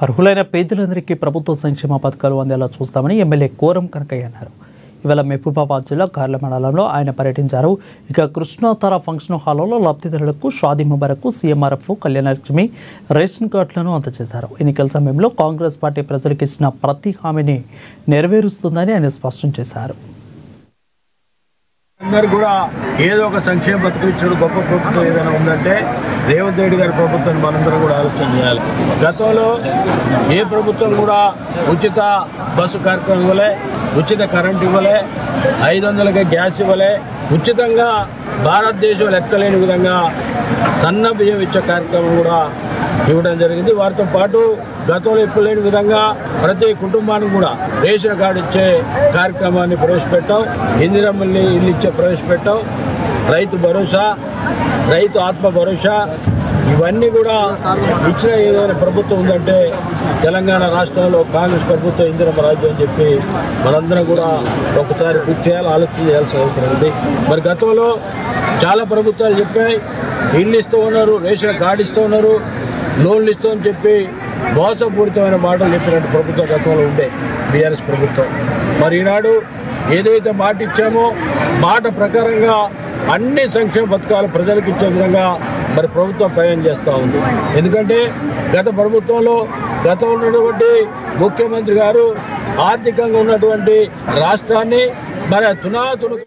అర్హులైన పేదలందరికీ ప్రభుత్వ సంక్షేమ పథకాలు అందేలా చూస్తామని ఎమ్మెల్యే కోరం కనకయ్య అన్నారు. ఇవాళ మహబూబాబాద్ జిల్లా కార్ల మండలంలో ఆయన పర్యటించారు. ఇక కృష్ణాతార ఫంక్షన్ హాల్లో లబ్ధిదారులకు షాదీ ముబారక్, సీఎంఆర్ఎఫ్, కళ్యాణలక్ష్మి రేషన్ కార్డులను అందజేశారు. ఎన్నికల సమయంలో కాంగ్రెస్ పార్టీ ప్రజలకు ఇచ్చిన ప్రతి హామీని నెరవేరుస్తుందని ఆయన స్పష్టం చేశారు. అందరూ కూడా ఏదో ఒక సంక్షేమ పథకం ఇచ్చాడు. గొప్ప ప్రభుత్వం ఏదైనా ఉందంటే రేవంత్ రెడ్డి గారి ప్రభుత్వాన్ని మనందరం కూడా ఆలోచన చేయాలి. గతంలో ఏ ప్రభుత్వం కూడా ఉచిత బస్సు కార్యక్రమం ఇవ్వలే, ఉచిత కరెంట్ ఇవ్వలే, 500కే గ్యాస్ ఇవ్వలే, ఉచితంగా భారతదేశం లెక్కలేని విధంగా సన్న బియ్యం ఇచ్చే కార్యక్రమం కూడా ఇవ్వడం జరిగింది. వారితో పాటు గతంలో ఎప్పుడు లేని విధంగా ప్రతి కుటుంబానికి కూడా రేషన్ కార్డు ఇచ్చే కార్యక్రమాన్ని ప్రవేశపెట్టాం. ఇందిరమ్మల్ని ఇల్లు ఇచ్చే ప్రవేశపెట్టాం. రైతు భరోసా, రైతు ఆత్మ భరోసా, ఇవన్నీ కూడా ఇచ్చిన ఏదైనా ప్రభుత్వం ఉందంటే తెలంగాణ రాష్ట్రంలో కాంగ్రెస్ ప్రభుత్వం ఇందిరమ్మ రాజ్యం అని చెప్పి మనందరం కూడా ఒకసారి గుర్తు చేయాలి, ఆలోచన చేయాల్సిన అవసరం ఉంది. మరి గతంలో చాలా ప్రభుత్వాలు చెప్పాయి, ఇల్లు ఇస్తూ ఉన్నారు, రేషన్ కార్డు ఇస్తూ ఉన్నారు, లోన్లు ఇస్తామని చెప్పి మోసపూరితమైన మాటలు చెప్పినట్టు ప్రభుత్వం గతంలో ఉండే బీఆర్ఎస్ ప్రభుత్వం. మరి ఈనాడు ఏదైతే మాట ఇచ్చామో మాట ప్రకారంగా అన్ని సంక్షేమ పథకాలు ప్రజలకు ఇచ్చే విధంగా మరి ప్రభుత్వం ప్రయాణం చేస్తూ ఉంది. ఎందుకంటే గత ప్రభుత్వంలో గతంలో ఉన్నటువంటి ముఖ్యమంత్రి గారు ఆర్థికంగా ఉన్నటువంటి రాష్ట్రాన్ని మరి తునాతును